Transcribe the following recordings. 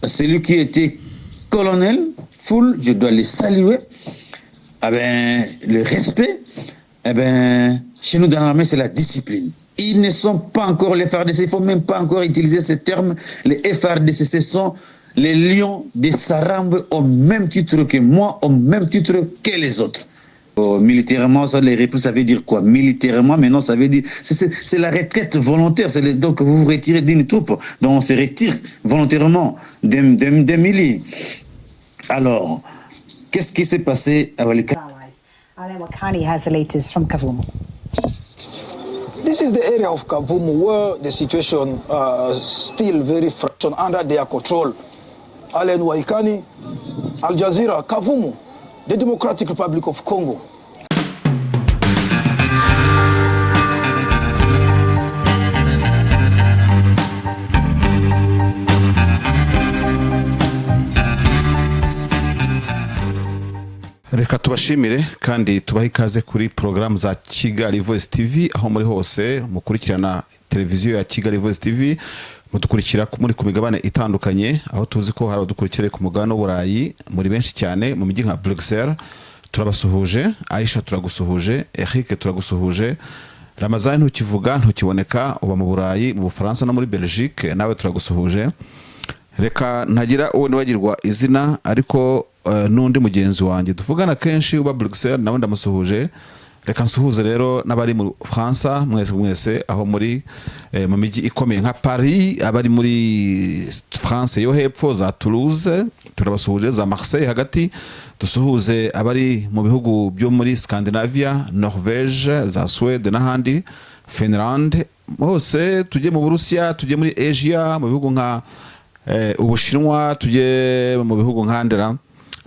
celui qui était colonel, Foul, je dois le saluer. Eh ben, le respect, eh ben, chez nous dans l'armée, c'est la discipline. Ils ne sont pas encore les FARDC, il ne faut même pas encore utiliser ce terme. Les FARDC, ce sont les lions des Sarambe au même titre que moi, au même titre que les autres. Militairement, ça, les réponses, ça veut dire quoi? Militairement, maintenant, ça veut dire... C'est la retraite volontaire. Donc, vous vous retirez d'une troupe. Donc, on se retire volontairement d'un millier. Alors, qu'est-ce qui s'est passé avec les... Alain Wakani has the latest from Kavumu. This is the area of Kavumu where the situation still very fresh under their control. Alain Wakani, Al Jazeera, Kavumu, the Democratic Republic of Congo. Reka tubashimire kandi tubahe ikaze kuri programu za Kigali Voice TV aho muri hose mukurikirana televiziyo ya Kigali Voice TV mudukurikira muri ku migabane itandukanye aho tuzi ko hari abadukurikire ku mugabane w'Uburayi muri benshi cyane mu mijyi nka Bruxelles. Turabasuhuje. Aisha turagusuhuje, Eric turagusuhuje, Ramazani ntukivuga ntukiboneka uba mu Burayi mu Bufaransa no muri Belgique nawe turagusuhuje. Reka ntagira uwo niwagirwa izina ariko nundi mugenzi wanjye tuvugana kenshi uba Bruxelles nawe ndamusuhuje. Reka nsuhuze rero n'abari mu France mwese aho muri mu mijyi ikomeye nka Paris, abari muri France yo hepfo za Toulouse turabasuhuje, za Marseille hagati dusuhuze, abari mu bihugu byo muri Scandinavia, Norvège, za Suède n'ahandi, Finland, hose tujye mu Burusiya, tujye muri Asia mu bihugu nka Ubushinwa, tujye mu bihugu nka Ndera.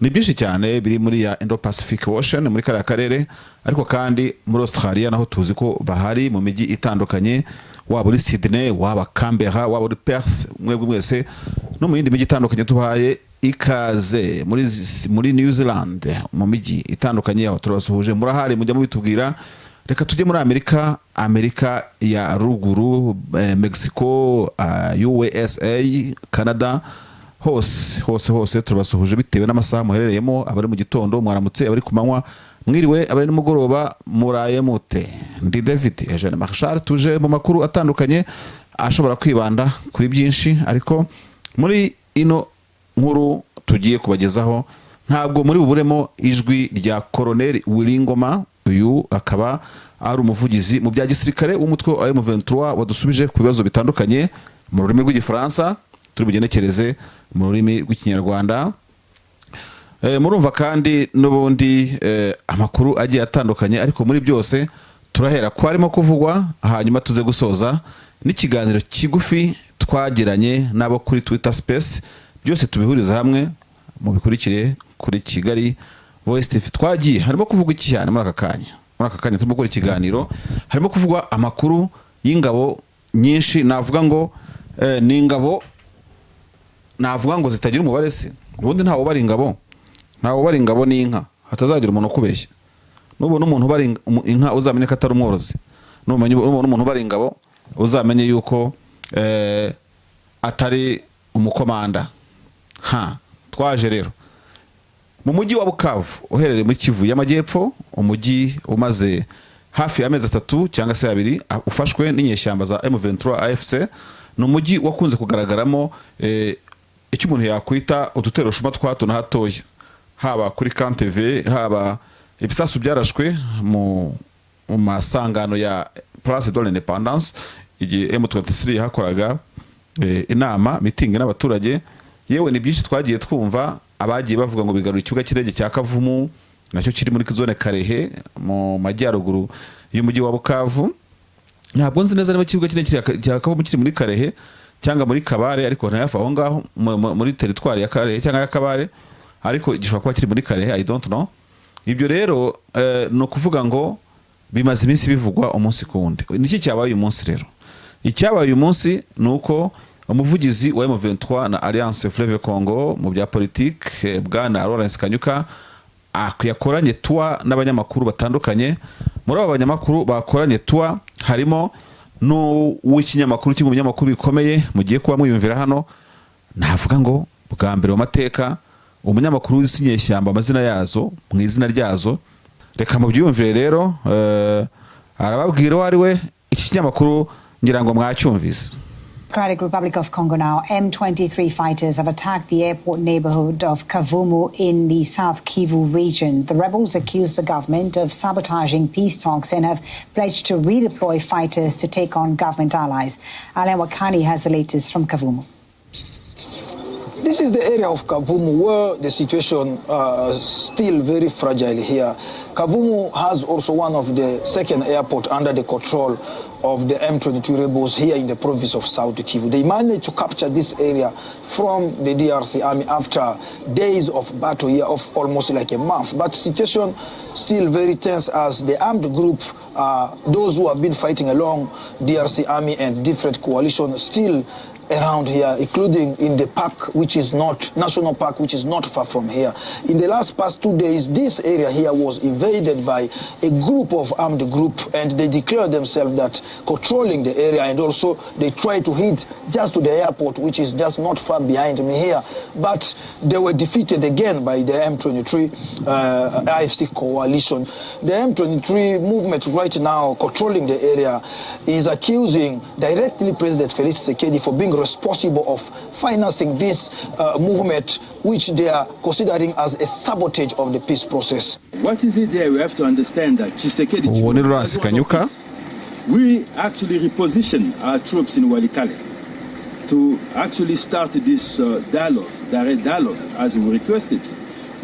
Ni byinshi cyane biri muri ya Indo-Pacific Ocean muri kariya karere, ariko kandi muri Australia naho tuzi ko bahari mu mijyi itandukanye, waba uri Sydney, waba Canberra, waba uri Perth, mwese no mu yindi mijyi itandukanye tubahaye ikaze muri New Zealand mu mijyi itandukanye aho turabasuhuje. Murahari mujya mubitubwira. Reka tujye muri Amerika ya ruguru, Mexico, USA, Canada, hose turabasuhuje bitewe n'amasaha muherereyemo, abari mu gitondo mwaramutse, abari ku manywa mwiriwe, abari nimugoroba muraye mute. Ndi David Eugene Marshal, tuje mu makuru atandukanye ashobora kwibanda kuri byinshi, ariko muri ino nkuru tugiye kubagezaho ntabwo muri buburemo ijwi rya Colonel Wilingoma. Uyu akaba ari umuvugizi mu bya gisirikare w'umutwe wa M23 wadusubije ku bibazo bitandukanye mu rurimi rw'igifaransa, turi bugenekereze mu rurimi rw'ikinyarwanda. Murumva kandi n'ubundi amakuru agiye atandukanye, ariko muri byose turahera ko harimo kuvugwa, hanyuma tuze gusoza n'ikiganiro kigufi twagiranye nabo kuri Twitter Space. Byose tubihuriza hamwe mu bikurikire kuri Kigali Voice TV. Twagiye harimo kuvugwa iki cyane muri aka kanya turimo gukora ikiganiro, harimo kuvugwa amakuru y'ingabo nyinshi, navuga ngo ni ingabo, navuga ngo zitagira umubare se. Ubundi ntawo bari ingabo n'inka, hatazagira umuntu kubeshya. Nubona umuntu bari inka uzamenye ko atari umworozi, nubona umuntu bari ingabo uzamenye yuko atari umukomanda. Twaje rero mu mujyi wa Bukavu uherereye muri Kivu y'Amajyepfo, umujyi umaze hafi y'amezi 3 cyangwa se 2 ufashwe n'inyeshyamba za M23 AFC. Ni umujyi wakunze kugaragaramo icyo umuntu yakwita udutero shuma twato na hatoya, haba kuri KTV, haba ibisasu byarashwe mu masangano ya Place de l'Indépendance igihe M23 yahakoraga inama meeting n'abaturage. Yewe ni byinshi twagiye twumva, abagiye bavuga ngo bigarura ikibuga cy'indege cya Kavumu nacyo kiri muri zone Karehe mu majyaruguru y'umujyi wa Bukavu. Ntabwo nzi neza niba ikibuga cy'indege cya Kavumu kiri muri Karehe cyangwa muri Kabare, ariko ntayafa aho ngaho muri territoire ya Karehe cyangwa ya Kabare, ariko gishobora kuba kiri muri Karehe, I don't know. Ibyo rero no kuvuga ngo bimaze iminsi bivugwa umunsi kundi. Niki cyabaye uyu munsi rero? Icyabaye uyu munsi nuko umuvugizi wa M23 na Alliance Fleuve Congo mu bya politique bwana Lawrence Kanyuka yakoranye tuwa n'abanyamakuru batandukanye. Muri abo banyamakuru bakoranye tuwa harimo no w'ikinyamakuru cy'umunyamakuru bikomeye mugiye kuba mwiyumvira hano, navuga ngo bwa mbere mu mateka umunyamakuru w'isinyeshyamba amazina yazo mu izina ryazo. Reka mubyumvire rero, arababwira uwo ari we. Iki kinyamakuru ngira ngo mwacyumvise. Democratic Republic of Congo now. M23 fighters have attacked the airport neighborhood of Kavumu in the South Kivu region. The rebels accuse the government of sabotaging peace talks and have pledged to redeploy fighters to take on government allies. Alain Wakani has the latest from Kavumu. This is the area of Kavumu where the situation still very fragile here. Kavumu has also one of the second airport under the control of the M23 rebels here in the province of South Kivu. They managed to capture this area from the DRC army after days of battle here of almost like a month. But situation still very tense as the armed group, those who have been fighting along DRC army and different coalitions still around here, including in the park, which is not national park, which is not far from here. In the past 2 days, this area here was invaded by a group of armed group, and they declared themselves that controlling the area, and also they tried to hit just to the airport, which is just not far behind me here. But they were defeated again by the M23 IFC coalition. The M23 movement right now controlling the area is accusing directly President Felix Tshisekedi for being responsible of financing this movement, which they are considering as a sabotage of the peace process. What is it there? We have to understand that Tshisekedi, we actually reposition our troops in Walikale to actually start this dialogue, direct dialogue, as we requested.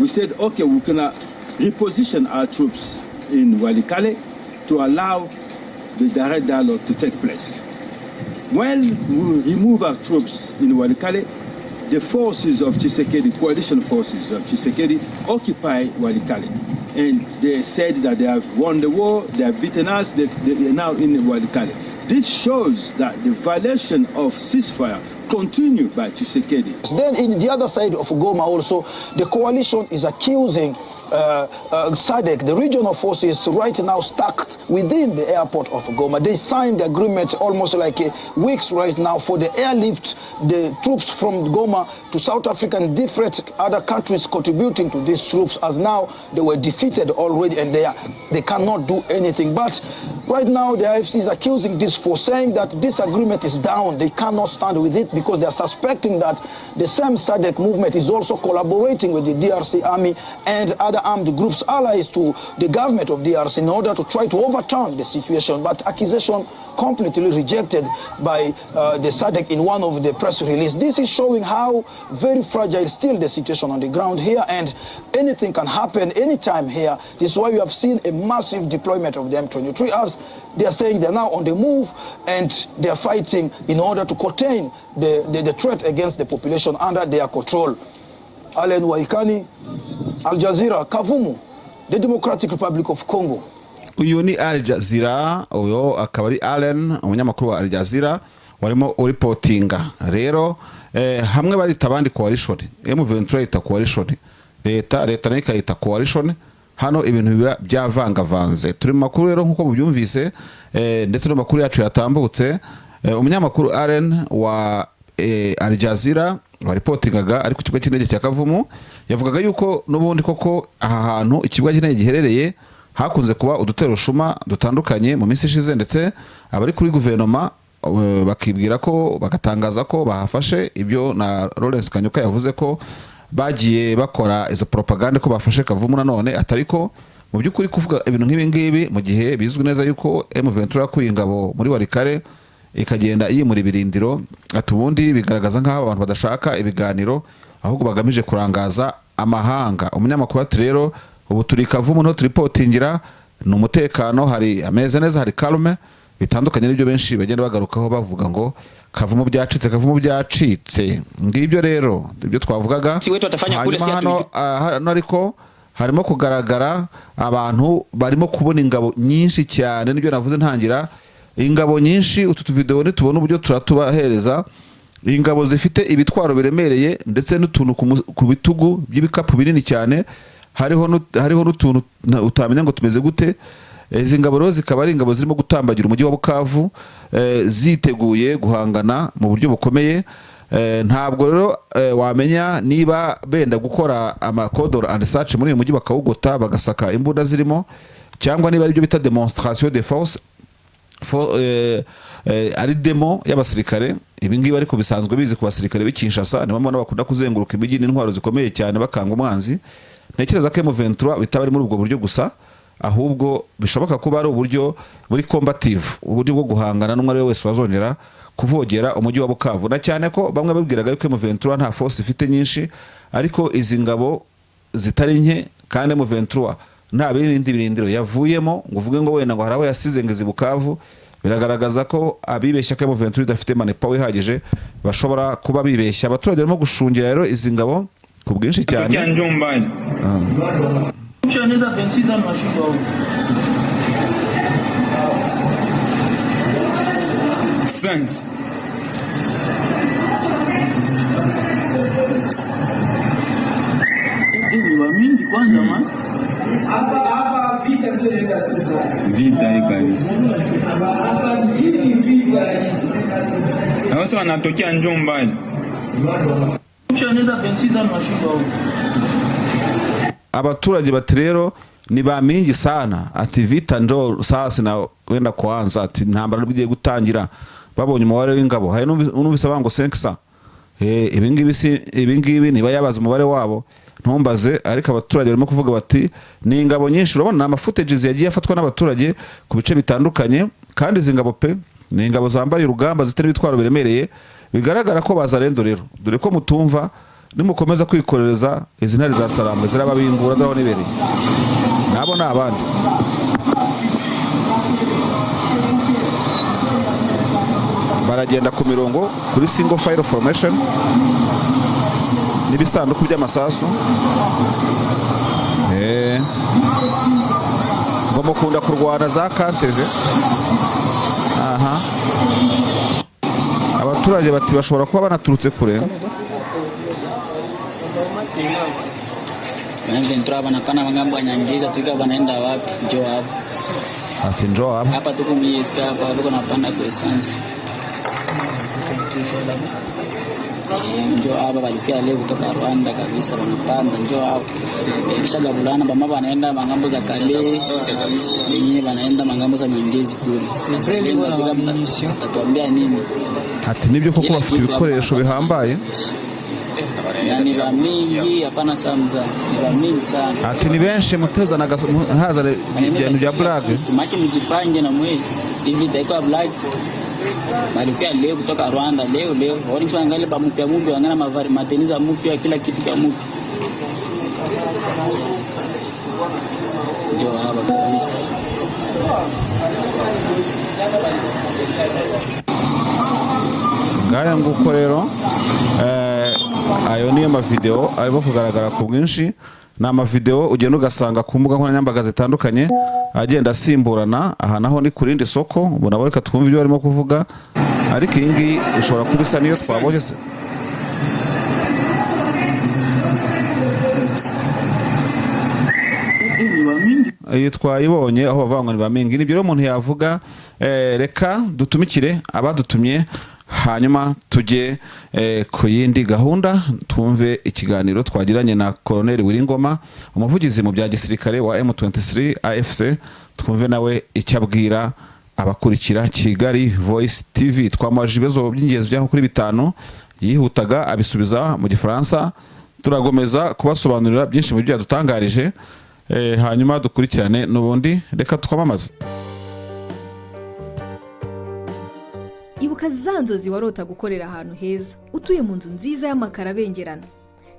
We said, okay, we can reposition our troops in Walikale to allow the direct dialogue to take place. When we remove our troops in Walikale, the forces of Tshisekedi, coalition forces of Tshisekedi, occupy Walikale. And they said that they have won the war, they have beaten us, they're now in Walikale. This shows that the violation of ceasefire continued by Tshisekedi. Then in the other side of Goma also, the coalition is accusing SADC, the regional forces right now stuck within the airport of Goma. They signed the agreement almost like weeks right now for the airlift, the troops from Goma to South Africa and different other countries contributing to these troops, as now they were defeated already and they cannot do anything. But right now the IFC is accusing this for saying that this agreement is down. They cannot stand with it because they are suspecting that the same SADC movement is also collaborating with the DRC army and other armed groups allies to the government of DRC in order to try to overturn the situation. But accusation completely rejected by the SADC in one of the press releases. This is showing how very fragile still the situation on the ground here, and anything can happen anytime here. This is why you have seen a massive deployment of the M23, as they are saying they're now on the move and they are fighting in order to contain the threat against the population under their control. Alain Waikani, Al Jazeera, Kavumu, the Democratic Republic of Congo. Uyu ni Al Jazeera, uyo akaba ari Allen, umunyamakuru wa Al Jazeera warimo uripotinga. Rero hamwe barita abandi coalition, M23 ita coalition, leta nayo ikayita coalition. Hano ibintu biba byavangavanze. Turi mu makuru rero nkuko mubyumvise, ndetse no makuru yacu yatambutse. Umunyamakuru Allen wa Al Jazeera waripotingaga ari ku kigo cy'indege cya Kavumu, yavugaga yuko n'ubundi koko aha hantu ikigo cy'indege giherereye hakunze kuba udutero shuma dutandukanye mu minsi ishize, ndetse abari kuri guverinoma bakibwira ko bagatangaza ko bahafashe ibyo na Lawrence Kanyuka yavuze ko bagiye bakora izo propaganda ko bafashe Kavumu nanone, atariko mu by'ukuri kuvuga ibintu nk'ibi ngibi mu gihe bizwi neza yuko M23 yakuye ingabo muri Walikale ikagenda yimura ibirindiro, atubundi bigaragaza nk'aho abantu badashaka ibiganiro ahubwo bagamije kurangaza amahanga. Umunyamakuru ati rero ubu turi Kavumu no turipotingira n'umutekano, hari ameze neza, hari calme, bitandukanye n'ibyo benshi bagenda bagarukaho bavuga ngo Kavumu byacitse, Kavumu byacitse. Ngibyo rero ibyo twavugaga. Hano ariko harimo kugaragara abantu barimo kubona ingabo nyinshi cyane, nibyo navuze ntangira, ingabo nyinshi. Utu video ni tubona uburyo turatubahereza, ingabo zifite ibitwaro biremereye ndetse n'utuntu ku bitugu by'ibikapu binini cyane, hariho n'utuntu utamenya ngo tumeze gute. Izi ngabo rero zikaba ari ingabo zirimo gutambagira umujyi wa Bukavu, ziteguye guhangana mu buryo bukomeye ntabwo rero wamenya niba benda gukora amakodoro and search muri uyu mujyi bakawugota bagasaka imbunda zirimo, cyangwa niba aribyo bita demonstration de force ari demo y'abasirikare. Ibi ngibi ariko bisanzwe bizi ku basirikare b'Kinshasa, nibo mbona bakunda kuzenguruka imijyi n'intwaro zikomeye cyane bakanga umwanzi. Ntekereza ko M23 bitaba ari muri ubwo buryo gusa, ahubwo bishoboka kuba ari uburyo buri combative, uburyo bwo guhangana n'umwe wese wazongera kuvogera umujyi wa Bukavu. Na cyane ko bamwe babwiraga yuko M23 nta force ifite nyinshi, ariko izi ngabo zitari nke kandi M23 nta bindi birindiro yavuyemo ngo uvuge ngo wenda ngo haraho yasize ngezi Bukavu. Biragaragaza ko abibeshya ko M23 idafite manpower ihagije bashobora kuba bibeshya. Abaturage barimo gushungira rero izi ngabo ku bwinshi cyane. Friends. Mingi kwanza man. Hapa vita ndio inaenda tuzo. Vita hii kabisa. Hapa hii vita hii. Na wao wanatokea Njombani. Ushaniza bensiza mashiba huko. Abaturage bati rero ni bamingi sana, ati vita njo sasa na wenda kuanza, ati ntambara bigiye gutangira. Babonye umubare w'ingabo, hari numvise abango 500. Ibi ngibi niba yabaza umubare wabo ntumbaze, ariko abaturage barimo kuvuga bati ni ingabo nyinshi. Urabona ama footages yagiye afatwa n'abaturage ku bice bitandukanye, kandi izi ngabo pe ni ingabo zambaye urugamba zitari bitwaro biremereye. Bigaragara ko bazarendo rero, dore ko mutumva nimukomeza kwikorereza izi ntare za Salambwe zirababingura daho nibereye nabo nabandi. Baragenda ku mirongo kuri single file formation n'ibisanduku by'amasasu. Ngo mukunda kurwana za kanteve. Aha, abaturage bati bashobora kuba banaturutse kure. M23 wanapana magambo ya Nyangezi, tuika wanaenda wapi? Njoo hapa. Ati njoo hapa. Hapa tuko miezi hapa, tuko napanda kwa essence. Njoo hapa walifia leo kutoka Rwanda kabisa wanapanda, njoo hapa. Kisha gabulana bama wanaenda mangambo za Kale, wenyewe wanaenda mangambo za Nyangezi kule. Sasa leo tatuambia nini? Ati nibyo koko bafite ibikoresho bihambaye. Yani bamingi hapana samza, bamingi sana. Ati ni benshi muteza na haza ibintu bya blague. Tumaki mjipange na mwe hivi taiko blague. Malipia leo kutoka Rwanda leo. Wao wangalia ba mpya wangana mavari mateniza mpya kila kitu cha mpya. Ndio hapa kabisa. Ngaya nguko rero ayo ni amavideo arimo kugaragara ku bwinshi. Ni amavideo ugenda ugasanga ku mbuga nkoranyambaga zitandukanye agenda asimburana. Aha naho ni ku rindi soko, ubona bareka twumva ibyo barimo kuvuga, ariko iyi ngiyi ishobora kuba isa niyo twabonye se. Iyi twayibonye aho bavanga ni bamingi. Nibyo rero umuntu yavuga. Reka dutumikire abadutumye, hanyuma tujye ku yindi gahunda, twumve ikiganiro twagiranye na Colonel Wiringoma, umuvugizi mu bya gisirikare wa M23 AFC. Twumve nawe icyo abwira abakurikira Kigali Voice TV. Twamaje ibibazo by'ingenzi byaho kuri 5 yihutaga abisubiza mu Gifaransa. Turagomeza kubasobanurira byinshi mu byo yadutangarije, hanyuma dukurikirane n'ubundi. Reka twamamaze. Ibuka za nzozi warota gukorera ahantu heza, utuye mu nzu nziza y'amakaro abengerana.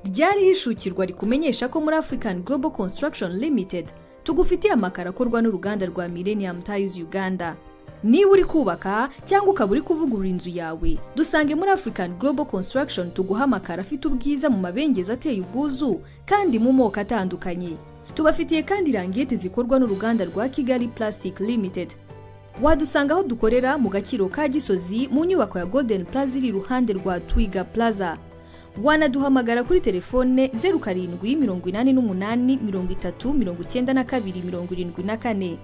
Ryari hishukirwa rikumenyesha ko muri African Global Construction Limited tugufitiye amakaro akorwa n'uruganda rwa Millennium Tiles Uganda. Niba uri kubaka cyangwa ukaba uri kuvugurura inzu yawe, dusange muri African Global Construction tuguha amakaro afite ubwiza mu mabengeza ateye ubwuzu kandi mu moko atandukanye. Tubafitiye kandi rangete zikorwa n'uruganda rwa Kigali Plastic Limited. Wadusanga aho dukorera mu Gakiro ka Gisozi mu nyubako ya Golden Plaza iri ruhande rwa Twiga Plaza. Wanaduhamagara kuri telefone 0788309274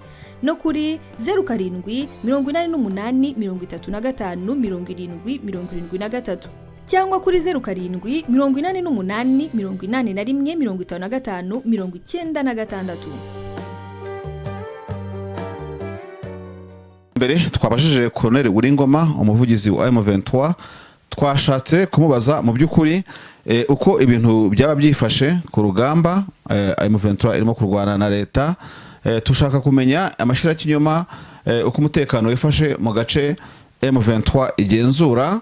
no kuri 0788357073. cyangwa kuri 0788815596. mbere twabajije Colonel Uwilingoma umuvugizi wa M23 twashatse kumubaza mu by'ukuri uko ibintu byaba byifashe ku rugamba M23 irimo kurwana na leta. Tushaka kumenya amashira kinyoma uko umutekano wifashe mu gace M23 igenzura.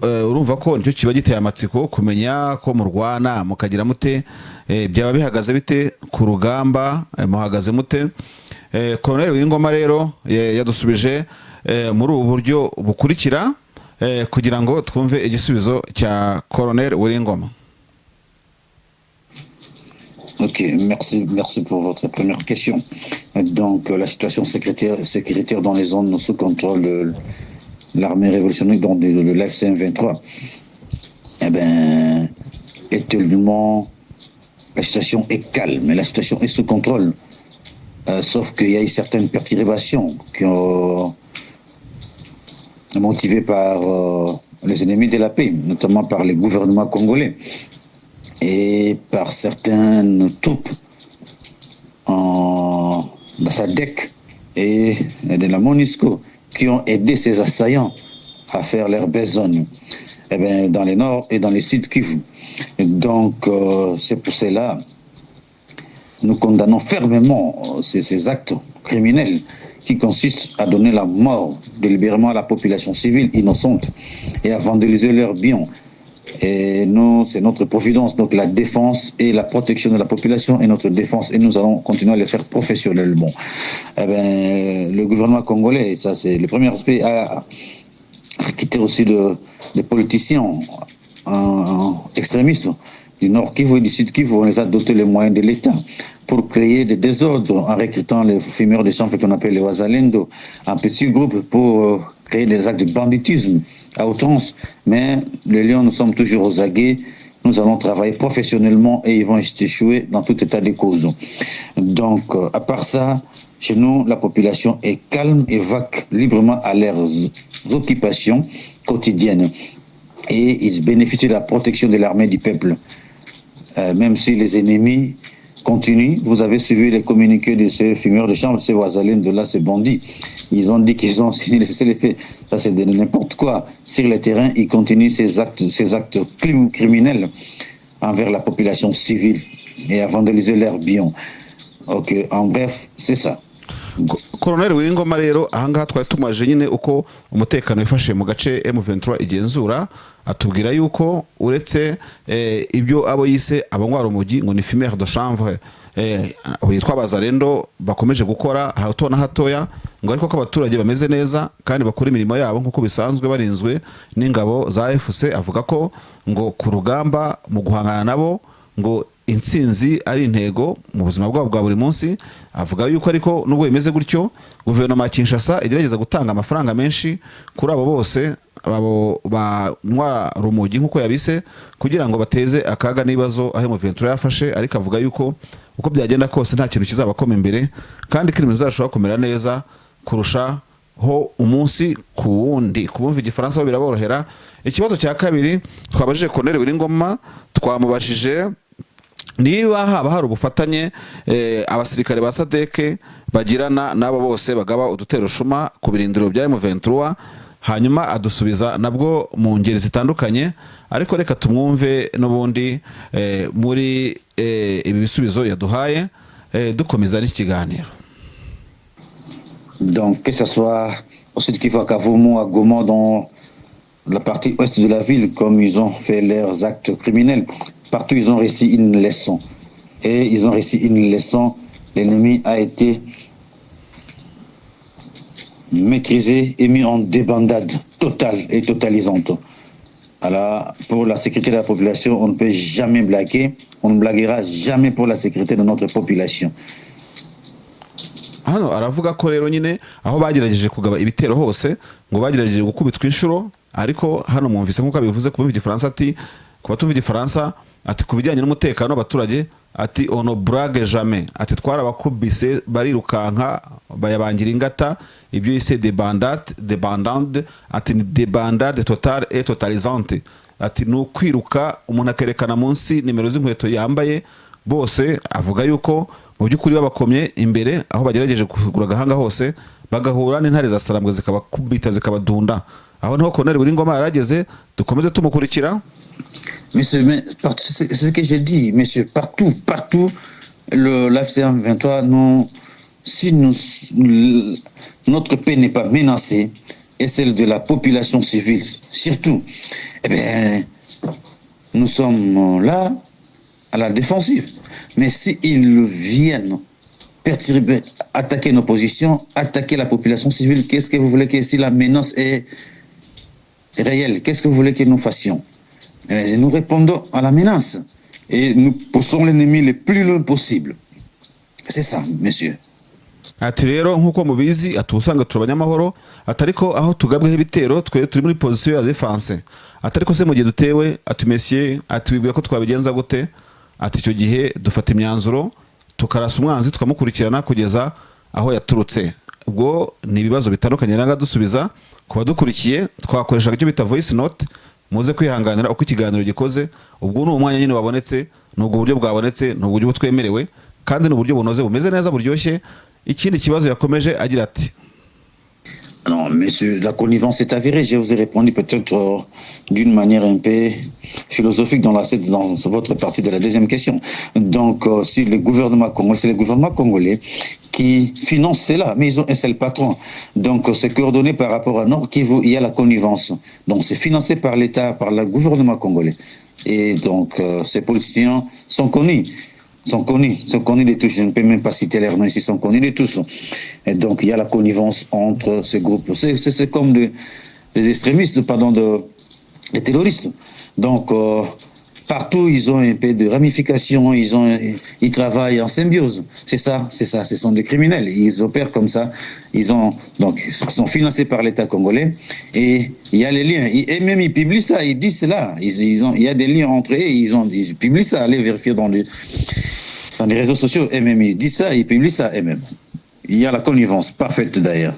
Urumva ko nicyo kiba giteye amatsiko kumenya ko mu Rwanda mukagira mute, byaba bihagaze bite ku rugamba, muhagaze mute? Colonel Uwilingoma rero yadusubije muri ubu buryo bukurikira kugira ngo twumve igisubizo cya Colonel Uwilingoma. Ok, merci pour votre première question. Donc, la situation sécuritaire dans les zones sous contrôle de l'armée révolutionnaire, donc de l'AFC M23, eh bien, actuellement, la situation est calme, la situation est sous contrôle. Sauf qu'il y a eu certaines perturbations qui ont motivées par les ennemis de la paix, notamment par les gouvernements congolais et par certaines troupes de la SADC et de la MONUSCO qui ont aidé ces assaillants à faire leur besogne dans les nord et dans les sud Kivu. Donc, c'est pour cela nous condamnons fermement ces actes criminels qui consistent à donner la mort délibérément à la population civile innocente et à vandaliser leurs biens. Et nous, c'est notre providence, donc la défense et la protection de la population est notre défense et nous allons continuer à le faire professionnellement. Le gouvernement congolais, ça c'est le premier aspect, a quitté aussi des politiciens extrémistes du Nord Kivu et du Sud Kivu. On les a dotés les moyens de l'État pour créer des désordres en recrutant les fumeurs de chanvre qu'on appelle les Wazalendo, un petit groupe pour créer des actes de banditisme à outrance. Mais les lions, nous sommes toujours aux aguets. Nous allons travailler professionnellement et ils vont échouer dans tout état de cause. Donc, à part ça, chez nous, la population est calme et vaque librement à leurs occupations quotidiennes. Et ils bénéficient de la protection de l'armée du peuple. Même si les ennemis continuent, vous avez suivi les communiqués de ces fumeurs de chanvre, de ces Wazalènes, de là, ces bandits. Ils ont dit qu'ils ont signé les faits. Ça, c'est de n'importe quoi. Sur le terrain, ils continuent ces actes criminels envers la population civile et à vandaliser leurs biens. Ok, en bref, c'est ça. Colonel Uwilingoma rero ahangaha twari tumaje nyine uko umutekano wifashe mu gace M23 igenzura, atubwira yuko uretse ibyo abo yise abanywa rumogi ngo ni fumeur de chanvre yitwa Bazalendo bakomeje gukora hato na hatoya, ngo ariko ko abaturage bameze neza kandi bakora imirimo yabo nkuko bisanzwe barinzwe n'ingabo za FC. Avuga ko ngo ku rugamba mu guhangana nabo ngo intsinzi ari intego mu buzima bwabo bwa buri munsi. Avuga yuko ariko nubwo bimeze gutyo, guverinoma ya Kinshasa igerageza gutanga amafaranga menshi kuri abo bose abo banywa rumogi nkuko yabise, kugira ngo bateze akaga n'ibibazo aho M23 yafashe. Ariko avuga yuko uko byagenda kose nta kintu kizabakoma imbere kandi ko ibintu bizashobora kumera neza kurusha ho umunsi ku wundi. Kubumva igifaransa biraborohera. Ikibazo cya kabiri twabajije Colonel Uwilingoma, twamubashije niba haba hari ubufatanye abasirikare ba SADC bagirana n'abo bose bagaba udutero shuma ku birindiro bya M23. Hanyuma adusubiza nabwo mu ngeri zitandukanye, ariko reka tumwumve n'ubundi muri ibi bisubizo yaduhaye dukomeza n'ikiganiro. Donc que ce soit au sud Kivu, à Kavumu, à Goma, dans la partie ouest de la ville, comme ils ont fait leurs actes criminels, partout ils ont réussi une leçon. Et ils ont réussi une leçon. L'ennemi a été maîtrisé et mis en débandade totale et totalisante. Alors, pour la sécurité de la population, on ne peut jamais blaguer. On ne blaguera jamais pour la sécurité de notre population. Hano aravuga ko rero nyine aho bagerageje kugaba ibitero hose ngo bagerageje gukubitwa inshuro, ariko hano mwumvise nkuko abivuze kubumva igifaransa ati kubatumva igifaransa ati kubijyanye n'umutekano w'abaturage ati ono brague jamais, ati twarabakubise barirukanka bayabangira ingata, ibyo yise debandade, ati ni debandade totale et totalisante, ati nukwiruka umuntu akerekana munsi nimero z'inkweto yambaye, bose avuga yuko mu by'ukuri babakomye imbere aho bagerageje kugura gahanga hose bagahura n'intare za Sarambwe zikabakubita zikabadunda. Aho niho Colonel Wiringoma yarageze, dukomeze tumukurikira. Monsieur, mais c'est ce que j'ai dit, monsieur, partout, l'AFC 23, si notre paix n'est pas menacée, et celle de la population civile, surtout, eh bien, nous sommes là à la défensive. Mais s'ils viennent perturber, attaquer nos positions, attaquer la population civile, qu'est-ce que vous voulez que si la menace est réelle, qu'est-ce que vous voulez que nous fassions? Nous répondons à la menace et nous poussons l'ennemi le plus loin possible. C'est ça, monsieur. Ati rero nkuko mubizi atusanga turabanyamahoro, atariko aho tugabweho ibitero turi muri position ya defense, atariko se mu gihe dutewe, ati messieurs, ati wibwira ko twabigenza gute, ati icyo gihe dufata imyanzuro tukarasa umwanzi tukamukurikirana kugeza aho yaturutse. Ubwo ni ibibazo bitandukanye nanga dusubiza kuba dukurikiye, twakoresha icyo bita voice note, muze kwihanganira uko ikiganiro gikoze. Ubwo ni umwanya nyine wabonetse, n'ubwo buryo bwabonetse, n'ubwo buryo butwemerewe kandi n'uburyo bunoze bumeze neza buryoshye. Ikindi kibazo yakomeje agira ati: Non, monsieur, la connivence est avérée. Je vous ai répondu peut-être d'une manière un peu philosophique dans votre partie de la deuxième question. Donc, si le gouvernement congolais, c'est le gouvernement congolais qui finance cela, mais ils ont un seul patron. Donc, c'est coordonné par rapport à Nord Kivu, il y a la connivence. Donc, c'est financé par l'État, par le gouvernement congolais. Et donc, ces politiciens sont connus de tous. Je ne peux même pas citer leurs noms ici, sont connus de tous. Et donc, il y a la connivence entre ces groupes. C'est comme des extrémistes, des terroristes. Donc, partout, ils ont un peu de ramifications, ils travaillent en symbiose. C'est ça, ce sont des criminels. Ils opèrent comme ça. Ils sont financés par l'État congolais. Et il y a les liens. Et même ils publient ça, ils disent cela. Il y a des liens entre eux, ils publient ça. Allez vérifier dans les réseaux sociaux. Et même ils disent ça, ils publient ça. Et même il y a la connivence parfaite d'ailleurs.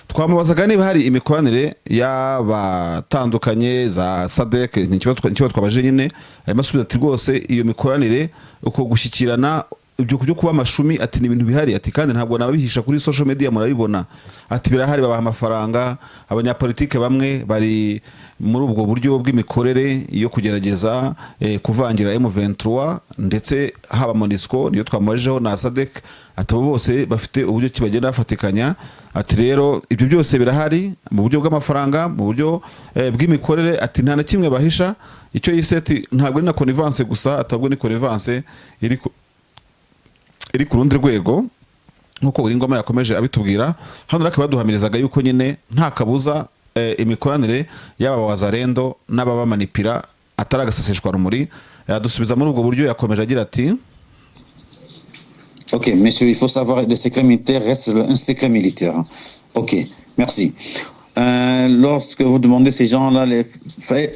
Twamubazaga niba hari imikoranire y'abatandukanye za SADC, n'ikibazo twabaje nyine arimo asubiza ati rwose iyo mikoranire uko gushyikirana ibyo kuba amashumi, ati ni ibintu bihari, ati kandi ntabwo nababihisha kuri social media murabibona, ati birahari, babaha amafaranga. Abanyapolitike bamwe bari muri ubwo buryo bw'imikorere yo kugerageza kuvangira M23 ndetse haba MONUSCO niyo twamubajeho na SADC, atabo bose bafite uburyo kibagenda bafatikanya. Ati rero ibyo byose birahari mu buryo bw'amafaranga, mu buryo bw'imikorere, ati nta na kimwe bahisha. Icyo yise ati ntabwo ni na connivence gusa, atabwo ni connivence iri ku rundi rwego nkuko Wiringoma yakomeje abitubwira. Hano raka baduhamirizaga yuko nyine nta kabuza imikoranire y'aba wazarendo n'ababamanipira atari agaseseshwa rumuri. Yadusubiza muri ubwo buryo, yakomeje agira ati: Ok, monsieur, il faut savoir, le secret militaire reste un secret militaire. Ok, merci. Lorsque vous demandez ces gens-là,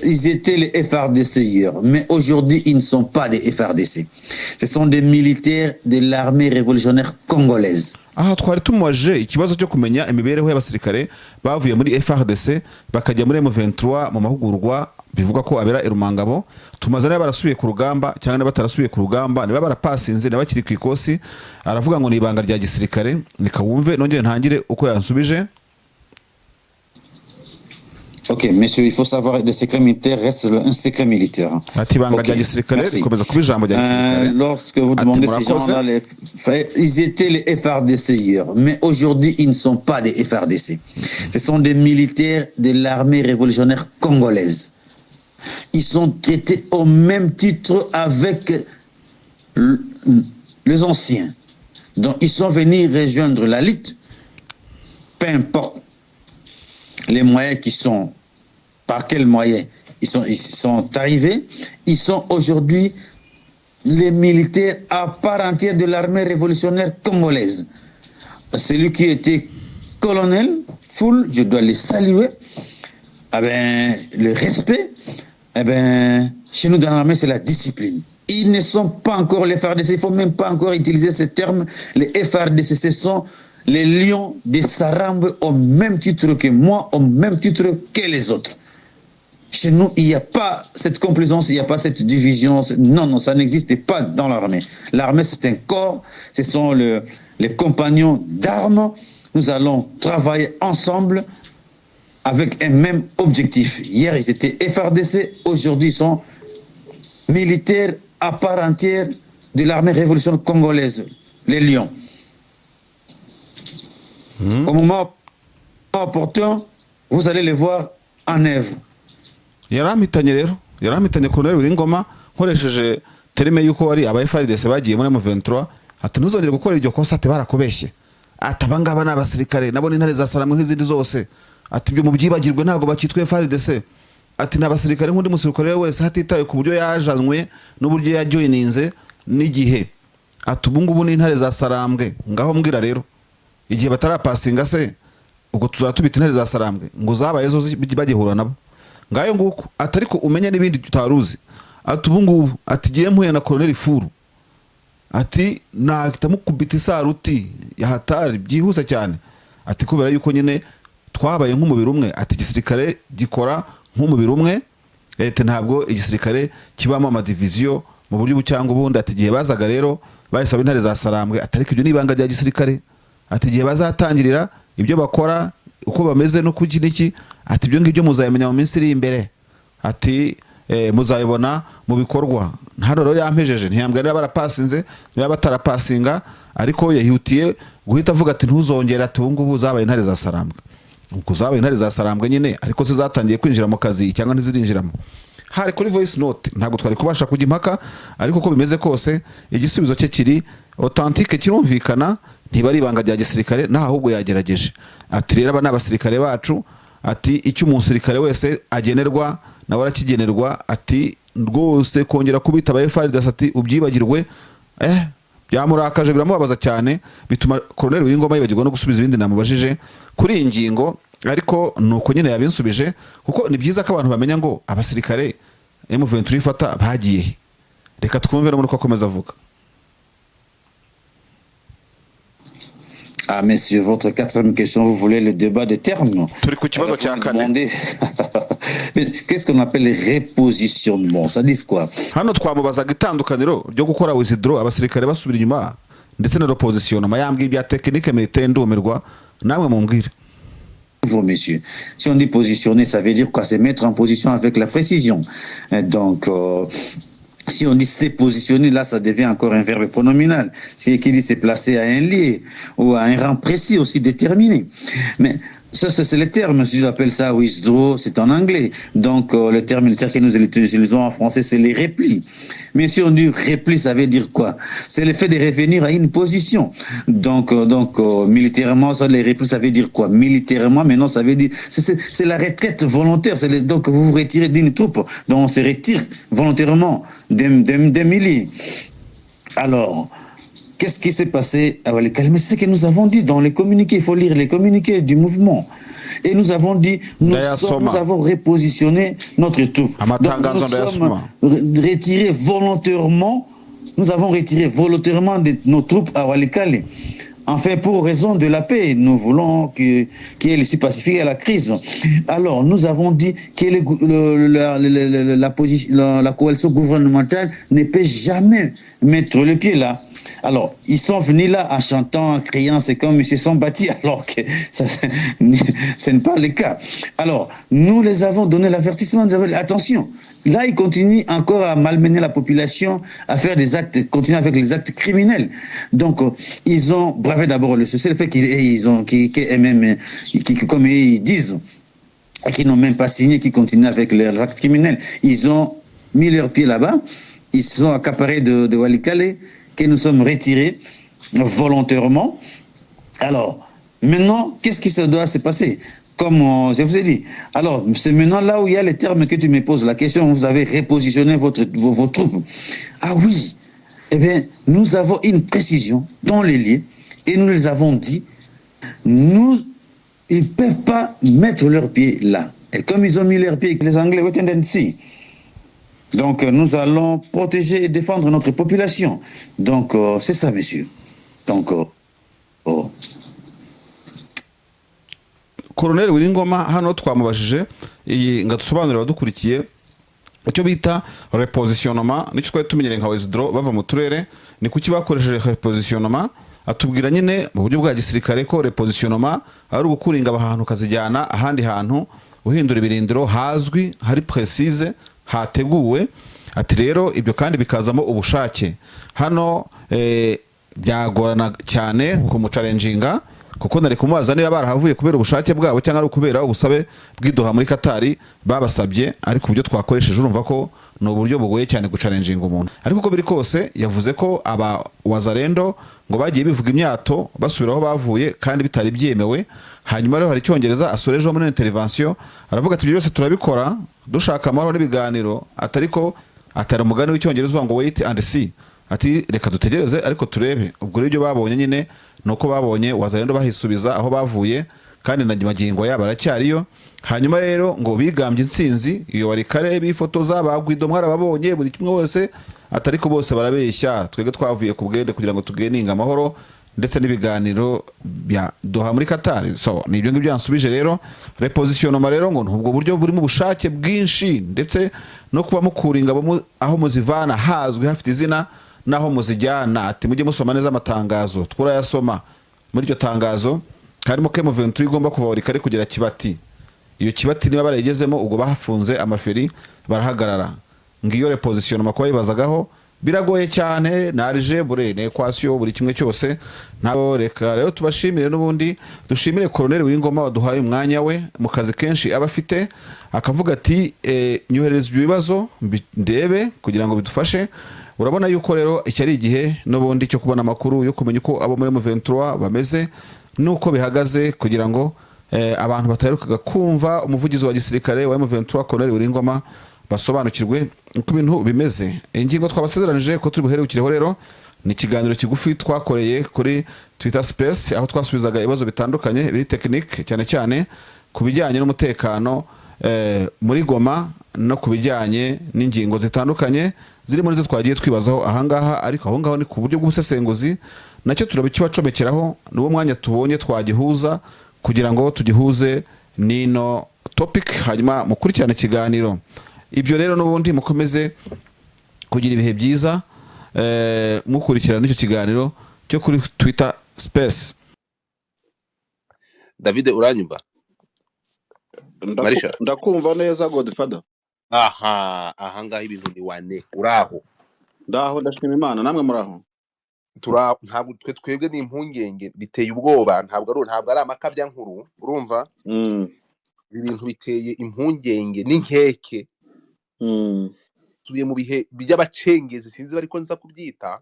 ils étaient les FARDC hier, mais aujourd'hui, ils ne sont pas des FARDC. Ce sont des militaires de l'armée révolutionnaire congolaise. Aha twari tumubaje ikibazo cyo kumenya imibereho y'abasirikare bavuye muri FARDC bakajya muri M23 mu mahugurwa bivuga ko abera irumangabo. Tumaze nayo barasubiye ku rugamba cyangwa batarasubiye ku rugamba, niba barapasinze n'abakiri ku ikosi. Aravuga ngo ni ibanga rya gisirikare. Nika wumve nongere ntangire uko yansubije. Ok, monsieur, il faut savoir, le secret militaire reste un secret militaire. Okay, lorsque vous demandez ces gens-là, ils étaient les FARDC hier, mais aujourd'hui, ils ne sont pas des FARDC. Ce sont des militaires de l'armée révolutionnaire congolaise. Ils sont traités au même titre avec les anciens. Donc, ils sont venus rejoindre la lutte, peu importe les moyens qui sont, par quels moyens ils sont arrivés. Ils sont aujourd'hui les militaires à part entière de l'armée révolutionnaire congolaise. Celui qui était colonel, Foul, je dois le saluer. Le respect, chez nous dans l'armée, c'est la discipline. Ils ne sont pas encore les FARDC, il ne faut même pas encore utiliser ce terme. Les FARDC, ce sont les lions des Sarambe au même titre que moi, au même titre que les autres. Chez nous, il n'y a pas cette complaisance, il n'y a pas cette division. Non, non, ça n'existe pas dans l'armée. L'armée, c'est un corps, ce sont les compagnons d'armes. Nous allons travailler ensemble avec un même objectif. Hier, ils étaient FARDC, aujourd'hui, ils sont militaires à part entière de l'armée révolutionnaire congolaise, les Lions. Au moment opportun, vous allez les voir en œuvre. yarampitanye rero yarampitanye Colonel Wiringoma nkoresheje terime yuko ari aba FARDC bagiye muri M23 ati ntuzongere gukora iryo kosa ati barakobeshye ati abangaba n'abasirikare nabo n'intare za Saramwe nk'izindi zose ati byo mu byibagirwe ntago bakitwe FARDC ati n'abasirikare nk'undi musirikare wese hatitaye ku buryo yajanwe n'uburyo yajoyininze n'igihe ati ubungubu n'intare za Sarambwe ngaho mbwira rero igihe batarapasinga se ubwo tuzatubita intare za Sarambwe ngo zabaye zo bagihura nabo ngayo nguko atariko umenya n'ibindi tutaruzi ati ubungubu ati giye mpuye na Colonel Furu ati nakitamukubita isaruti yahatari byihuse cyane ati kubera yuko nyine twabaye nk'umubiri umwe ati gisirikare gikora nk'umubiri umwe leta ntabwo igisirikare kibamo amadiviziyo mu buryo bucyangwa ubundi ati gihe bazaga rero bayisaba intare za Sarambwe atariko ibyo nibanga rya gisirikare ati gihe bazatangirira ibyo bakora uko bameze no kugira iki ati ibyo ngibyo muzayemenya mu minsi iri imbere ati muzayibona mu bikorwa hano rero yampejeje ntiyambwa niba barapasinze niba batarapasinga ariko yahutiye guhita avuga ati ntuzongera ati ubungubu zabaye intare za Sarambwe ubwo zabaye intare za Sarambwe nyine ariko se zatangiye kwinjira mu kazi cyangwa ntizirinjiramo hari kuri voice note ntabwo twari kubasha kujya impaka ariko ko bimeze kose igisubizo cye kiri authentique kirumvikana ntibari ibanga rya gisirikare naho ahubwo yagerageje ati rero aba n'abasirikare bacu ati icyo umusirikare wese agenerwa nawe arakigenerwa ati rwose kongera kubita aba FARDC ati ubyibagirwe byamurakaje biramubabaza cyane bituma Colonel Wiringoma yibagirwa no gusubiza ibindi namubajije kuri iyi ngingo ariko nuko nyine yabinsubije kuko ni byiza ko abantu bamenya ngo abasirikare M23 ifata bagiye reka twumve no muri ko akomeza avuga. Ah, messieurs, votre quatrième question, vous voulez le débat de termes? Qu'est-ce qu'on appelle le repositionnement? Ça dit quoi? Hano twamubazaga itandukaniro ryo gukora withdraw abasirikare basubira inyuma ndetse na repositionnement yambwiye ibya technique militaire ndumirwa namwe mumbwire. Vous, messieurs, si on dit positionner, ça veut dire quoi? C'est mettre en position avec la précision. Donc, si on dit s'est positionné, là, ça devient encore un verbe pronominal. Si qui dit s'est placé à un lieu ou à un rang précis aussi déterminé. Mais ça, c'est le terme, si j'appelle ça withdraw, c'est en anglais. Donc, le terme militaire que nous utilisons en français, c'est les replis. Mais si on dit repli, ça veut dire quoi? C'est le fait de revenir à une position. Donc, militairement, ça, les replis, ça veut dire quoi? Militairement, maintenant, ça veut dire, c'est la retraite volontaire. Donc, vous vous retirez d'une troupe. Donc, on se retire volontairement des milliers. Alors, qu'est-ce qui s'est passé à Walikale? Mais c'est ce que nous avons dit dans les communiqués. Il faut lire les communiqués du mouvement. Et nous avons dit, nous avons repositionné notre troupe. Donc, nous sommes retirés volontairement. Nous avons retiré volontairement nos troupes à Walikale. Enfin, pour raison de la paix, nous voulons qu'il y ait l'issue pacifique à la crise. Alors, nous avons dit que la coalition gouvernementale ne peut jamais mettre le pied là. Alors, ils sont venus là en chantant, en criant, c'est comme ils se sont bâtis, alors que ce n'est pas le cas. Alors, nous les avons donné l'avertissement, nous avons dit, attention, là, ils continuent encore à malmener la population, à faire des actes, continuer avec les actes criminels. Donc, ils ont bravé d'abord le fait comme ils disent, qui n'ont même pas signé, qui continuent avec leurs actes criminels. Ils ont mis leurs pieds là-bas, ils se sont accaparés de Walikale, que nous sommes retirés volontairement. Alors, maintenant, qu'est-ce qui doit se passer? Comme je vous ai dit. Alors, c'est maintenant là où il y a les termes que tu me poses. La question, vous avez repositionné vos troupes. Ah oui. Eh bien, nous avons une précision dans les lieux et nous les avons dit, ils ne peuvent pas mettre leurs pieds là. Et comme ils ont mis leurs pieds avec les Anglais, wait and see. Donc nous allons protéger et défendre notre population. Donc c'est ça, messieurs. Donc Colonel Wiringoma hano twamubajije iyi ngatusobanurira abadukurikiye icyo bita repositionnement nicyo twari tumenyereye nka withdraw bava mu turere ni kuki bakoresheje repositionnement atubwira nyine mu buryo bwa gisirikare ko repositionnement ari ugukuringa ahantu kazijyana ahandi hantu uhindura ibirindiro hazwi hari precise hateguwe ati rero ibyo kandi bikazamo ubushake hano byagorana cyane kumucalenjinga kuko nari kumubaza niba barahavuye kubera ubushake bwabo cyangwa ari kubera ubusabe bw'idoha muri Katari babasabye ariko uburyo twakoresheje urumva ko no buryo bugoye cyane gucalenjinga umuntu ariko uko biri kose yavuze ko aba wazarendo ngo bagiye bivuga imyato basubiraho bavuye kandi bitari byemewe hanyuma rero hari cyongereza asorejeho muri intervention aravuga ati byose turabikora dushaka amahoro n'ibiganiro atariko atari umugani w'icyongereza ngo wait and see ati reka dutegereze ariko turebe ubwo ribyo babonye nyine nuko babonye wazarendo bahisubiza aho bavuye kandi na magingo yabo aracyariyo hanyuma rero ngo bigambye intsinzi iyo wari kare bifotoza bagwido mwarababonye buri kimwe wose atariko bose barabeshya twege twavuye ku bwende kugira ngo tugeninga amahoro ndetse n'ibiganiro bya Doha muri Qatar so ni ibyo ngibyo yansubije rero repositionnement rero ngo ubwo buryo buri mu bushake bwinshi ndetse no kuba mukuringa aho muzivana hazwi hafite izina naho muzijyana ati mujye musoma neza amatangazo twurayasoma muri iryo tangazo harimo ko M23 igomba kuva kare kugera Kibati iyo Kibati niba barayigezemo ubwo bahafunze amaferi barahagarara ngiyo repositionnement ko yibazagaho biragoye cyane na algebra ne equation buri kimwe cyose nabo reka rero tubashimire n'ubundi dushimire Colonel Wiringoma waduhaye umwanya we mu kazi kenshi abafite akavuga ati nyohereza ibibazo ndebe kugira ngo bidufashe urabona yuko rero icyari igihe n'ubundi cyo kubona makuru yo kumenya uko abo muri M23 bameze nuko bihagaze kugira ngo abantu bataherukaga kumva umuvugizi wa gisirikare wa M23 Colonel Wiringoma basobanukirwe uko ibintu bimeze ingingo twabasezeranije ko turi buherukireho rero ni ikiganiro kigufi twakoreye kuri Twitter Space aho twasubizaga ibibazo bitandukanye biri technique cyane cyane kubijyanye n'umutekano muri Goma no kubijyanye n'ingingo zitandukanye ziri muri zo twagiye twibazaho ahangaha ariko aho ngaho ni ku buryo bw'ubusesenguzi nacyo turabikibacomekeraho n'uwo mwanya tubonye twagihuza kugira ngo tugihuze nino topic hanyuma mukurikirane ikiganiro ibyo rero n'ubundi mukomeze kugira ibihe byiza mukurikirana icyo kiganiro cyo kuri Twitter Space. David uranyumva? Ndakumva neza Godfather. Aha ngaho ibintu ni wane uraho ndaho ndashima Imana namwe muraho ntabwo twebwe ni impungenge biteye ubwoba ntabwo ari amakabya nkuru urumva ibintu biteye impungenge n'inkeke tubiye mu bihe by'abacengezi sinzi bariko nza kubyita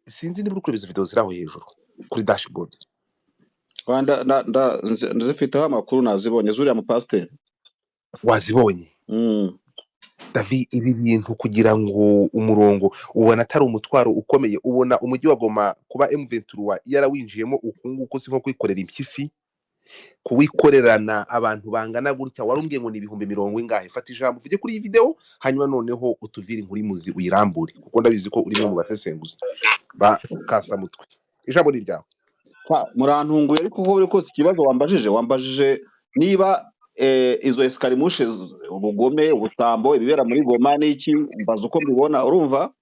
sinzi niba ukureba izo video ziraho hejuru kuri dashboard ndazifiteho amakuru nazibonye zuriya mu pasteur wazibonye David ibi bintu kugira ngo umurongo ubona atari umutwaro ukomeye ubona umujyi wa Goma kuba M23 yarawinjiyemo ukunguko si nko kwikorera impyisi kuwikorerana abantu bangana gutya warumbye ngo ni ibihumbi 40 ingahe fata ijambo uvuge kuri iyi video hanyuma noneho utuvire inkuri muzi uyirambure kuko ndabizi ko uri mu basesenguzi ba kasa mutwe ijambo ni ryawe murantunguye ariko uko biri kose ikibazo wambajije niba izo escarimushe ubugome ubutambo ibibera muri Goma n'iki mbaza uko mbibona urumva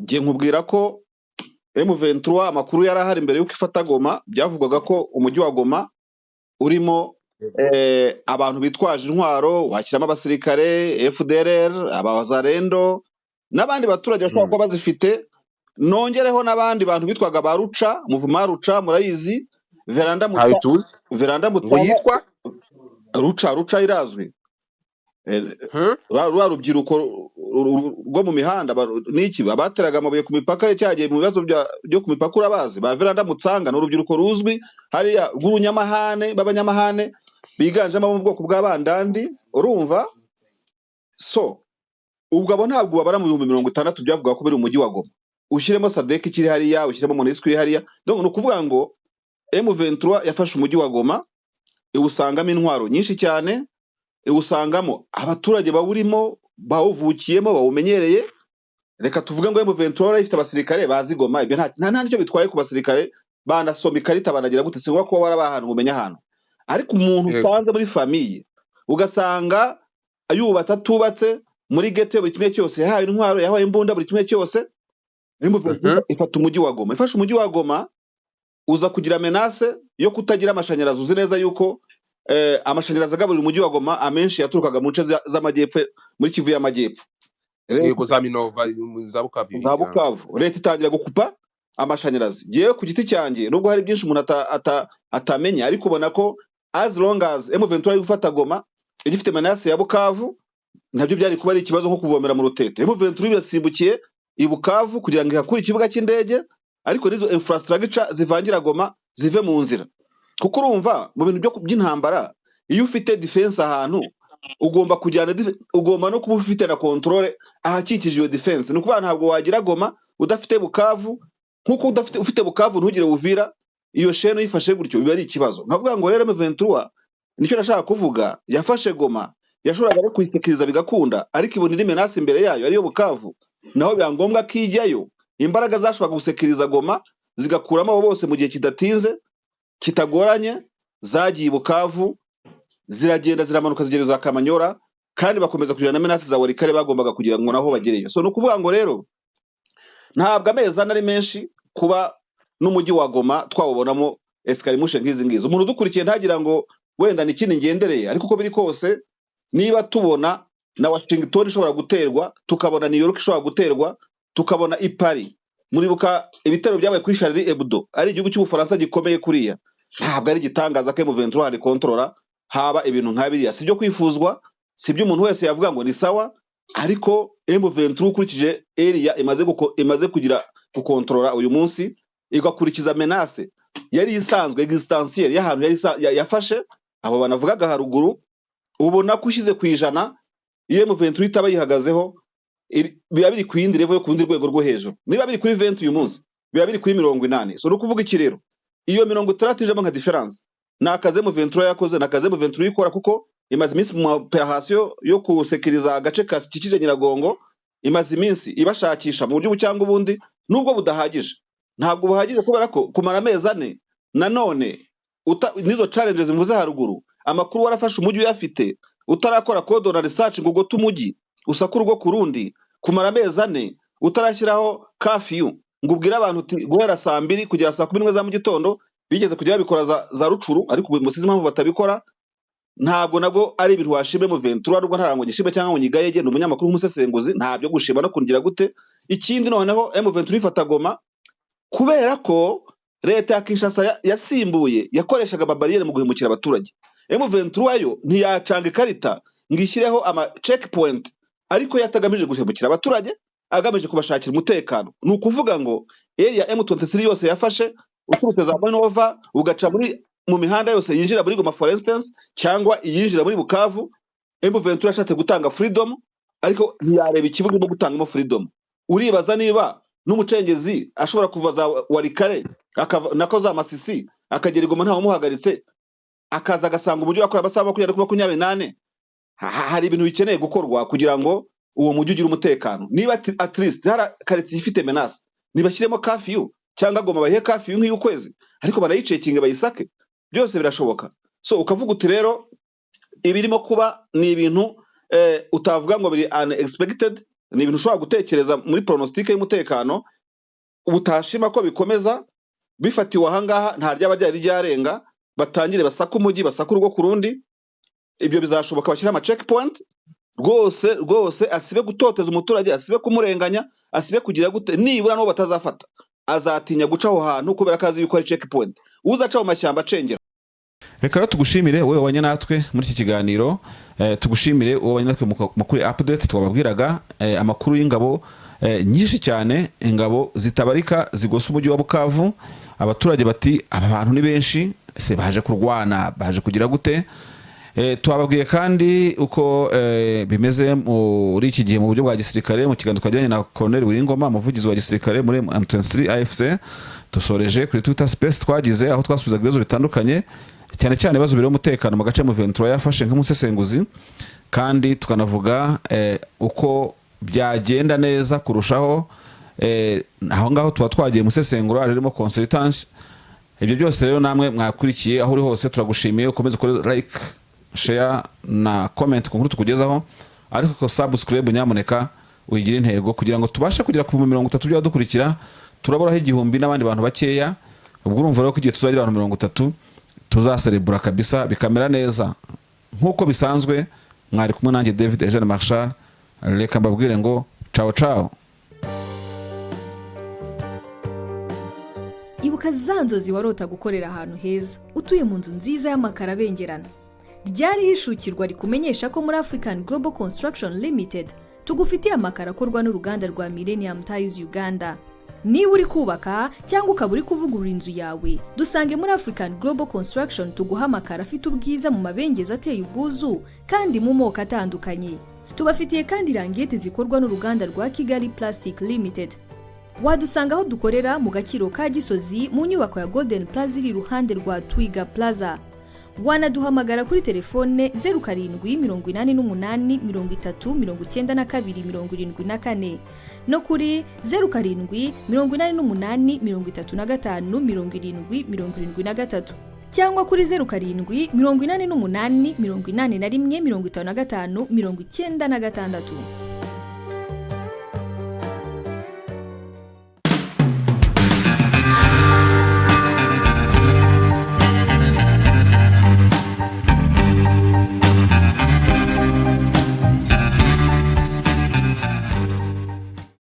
ngiye nkubwira ko M23 amakuru yarahari mbere yuko ifata Goma byavugwaga ko umujyi wa Goma urimo abantu bitwaje intwaro wakiramo abasirikare FDLR abazarendo n'abandi baturage bashobora kuba bazifite nongereho n'abandi bantu bitwaga baruca muvuma ruca murayizi veranda mutwa ruca irazwi rwa rubyiruko rwo mu mihanda niki abateraga amabuye ku mipaka cyagiye mu bibazo byo ku mipaka urabazi ba veranda mutsanga n'urubyiruko ruzwi hariya rw'urunyamahane b'abanyamahane biganjemo mu bwoko bw'abandandi urumva so ubwo abo ntabwo babara mu 60 byavuga ko biri umujyi wa Goma ushyiremo Sadek kiri hariya ushyiremo Monusco iri hariya donc no kuvuga ngo M23 yafashe umujyi wa Goma iwusangamo intwaro nyinshi cyane usangamo abaturage bawurimo bawuvukiyemo bawumenyereye. Reka tuvuge ngo M23 ifite abasirikare bazi Goma, ibyo nta nicyo bitwaye ku basirikare, banasoma ikarita banagira gute, singo kuba warabahantu umenya ahantu. Ariko umuntu usanze muri famille ugasanga ayubatse atubatse muri ghetto buri kimwe cyose, yahaye intwaro, yahaye imbunda buri kimwe cyose, ifata umujyi wa Goma. Ifashe umujyi wa Goma, uza kugira menace yo kutagira amashanyarazi. Uzi neza yuko amashanyarazi agaburira umujyi wa Goma amenshi yaturukaga mu nce z'amajyepfo, muri Kivu y'amajyepfo, yego za Minova za Bukavu. Leta itangira gukupa amashanyarazi. Giye ku giti cyanjye, nubwo hari byinshi umuntu atamenya, ariko ubona ko as long as M23 ari gufata Goma igifite menace ya Bukavu, nabyo byari kuba ari ikibazo nko kuvomera mu rutete. M23 birasimbukiye i Bukavu kugira ngo ihakure ikibuga cy'indege, ariko nizo infrastructure zivangira Goma zive mu nzira. Kuko urumva mu bintu byo by'intambara, iyo ufite defense ahantu ugomba kujyana, ugomba no kuba ufite na control ahakikije iyo defense. Nuko ntabwo wagira Goma udafite Bukavu, nkuko ufite Bukavu ntugire Uvira, iyo sheno yifashe gutyo biba ari ikibazo. Nkavuga ngo rero M23 nicyo nashaka kuvuga, yafashe Goma, yashoboraga no kuyisekiriza bigakunda, ariko ibona indi menace imbere yayo ariyo Bukavu, naho byangombwa kijyayo. Imbaraga zashobora gusekiriza Goma zigakuramo abo bose mu gihe kidatinze kitagoranye, zagiye Bukavu, ziragenda ziramanuka zigera za Kamanyora, kandi bakomeza kugira na menace za Walikale bagombaga kugira ngo naho bagereyo. So nukuvuga ngo rero ntabwo amezi ari menshi kuba n'umujyi wa Goma twawubonamo escalimushe nk'izi ngizo. Umuntu dukurikiye ntagira ngo wenda ni kindi ngendereye, ariko uko biri kose niba tubona na Washington ishobora guterwa, tukabona New York ishobora guterwa, tukabona i Paris, muribuka ibitero byabaye kuri Charlie Hebdo, ari igihugu cy'Ubufaransa gikomeye kuriya, ntabwo ari gitangaza ko M23 hari controller haba ibintu nk'abiriya. Sibyo kwifuzwa, sibyo umuntu wese yavuga ngo ni sawa, ariko M23 ukurikije area imaze kugira gukontrola uyu munsi, igakurikiza menace yari isanzwe existentielle y'ahantu yafashe. Abo banavugaga haruguru, ubona ko ushize ku ijana M23 itaba yihagazeho, biba biri ku yindi level yo kundi rwego rwo hejuru. Niba biri kuri 20 uyu munsi, biba biri kuri 80. So no kuvuga iki rero, iyo 30 ijamo nka difference nakaze M23 yakoze, nakaze M23 ikora, kuko imaze iminsi mu operation yo kusekiriza agace kakikije Nyiragongo, imaze iminsi ibashakisha mu buryo bucyangwa ubundi, nubwo budahagije. Ntabwo buhagije kubera ko kumara amezi 4 nanone nizo challenges mvuze haruguru, amakuru warafashe umujyi uyafite, utarakora code on research ngo gote umujyi usakura urwo kurundi, kumara amezi 4 utarashyiraho curfew ngo ubwira abantu uti guhera saa 2 kugera saa 11 za mu gitondo, bigeze kujya babikora za Rucuru, ariko musize impamvu batabikora. Ntabwo nabwo ari ibintu washime mu 23, rubwo ntarango gishime cyangwa ngo nyigayege, ni umunyamakuru w'umusesenguzi, ntabyo gushima no kungira gute. Ikindi noneho M23 ifata Goma kubera ko leta ya Kinshasa yasimbuye yakoreshaga amabariyeri mu guhemukira abaturage. M23 yo ntiyacanga ikarita ngishyireho ama checkpoint, ariko yatagamije guhemukira abaturage, agamije kubashakira umutekano. Ni ukuvuga ngo area M23 yose yafashe, uturutse za Minova ugaca mu mihanda yose yinjira muri Goma for instance, cyangwa yinjira muri Bukavu, M23 yashatse gutanga freedom, ariko ntiyareba ikivuga no gutangamo freedom. Uribaza niba n'umucengezi ashobora kuva za Walikale nako za Masisi akagera Goma ntawe muhagaritse, akaza agasanga umujyi wakora abasaba 28. Hari ibintu bikeneye gukorwa kugira ngo uwo mujyi ugire umutekano. Niba at least hari kariti ifite menace, nibashyiremo curfew cyangwa Goma bahe curfew nk'iy'ukwezi, ariko barayicekinga bayisake, byose birashoboka. So ukavuga uti rero ibirimo kuba ni ibintu utavuga ngo biri unexpected, ni ibintu ushobora gutekereza muri pronostic y'umutekano, ubutashima ko bikomeza bifatiwe ahangaha, nta ryaba ryari ryarenga, batangire basaka umujyi, basaka urwo kurundi. Ibyo bizashoboka, bashyira ama checkpoint rwose asibe gutoteza umuturage, asibe kumurenganya, asibe kugira gute, nibura no batazafata azatinya guca aho hantu kubera kazi yuko ari checkpoint. Uzaca mu mashyamba acengera. Reka rero tugushimire wowe wanye natwe muri iki kiganiro, tugushimire wowe wanye natwe makuru update twababwiraga, amakuru y'ingabo nyinshi cyane, ingabo zitabarika zigose umujyi wa Bukavu. Abaturage bati aba bantu ni benshi, se baje kurwana, baje kugira gute. Twababwiye kandi uko bimeze muri iki gihe mu buryo bwa gisirikare, mu kiganiro twajyanye na Colonel Wiringoma, umuvugizi wa gisirikare muri M23 AFC. Dusoreje kuri Twitter Space twagize, aho twasubizaga ibibazo bitandukanye cyane cyane ibibazo biri umutekano mu gace M23 yafashe nk'umusesenguzi, kandi tukanavuga uko byagenda neza kurushaho. Aho ngaho tuba twagiye musesengura ririmo consultants. Ibyo byose rero namwe mwakurikiye aho uri hose turagushimiye, ukomeze kuri like, share na comment ku nkuru tukugezaho, ariko ko subscribe nyamuneka uyigira intego kugira ngo tubashe kugira ku 30 by'abadukurikira. Turaboraho 1000 n'abandi bantu bakeya. Ubwo urumva rero ko igihe tuzagira abantu 30 tuzaserebura kabisa bikamera neza nkuko bisanzwe. Mwari kumwe nanjye David Eugene Marshal, reka mbabwire ngo ciao ciao. Ibuka za nzozi warota gukorera ahantu heza, utuye mu nzu nziza y'amakara bengerana. Ryari hishukirwa rikumenyesha ko muri African Global Construction Limited tugufitiye amakara akorwa n'uruganda rwa Millennium Tiles Uganda. Niba uri kubaka cyangwa ukaba uri kuvugurura inzu yawe, dusange muri African Global Construction tuguha amakara afite ubwiza mu mabengeza ateye ubwuzu kandi mu moko atandukanye. Tubafitiye kandi rangete zikorwa n'uruganda rwa Kigali Plastic Limited. Wadusanga aho dukorera mu Gakiro ka Gisozi mu nyubako ya Golden Plaza iri ruhande rwa Twiga Plaza. Wanaduhamagara kuri telefone 0788309274 no kuri 0788357073 cyangwa kuri 0788815596.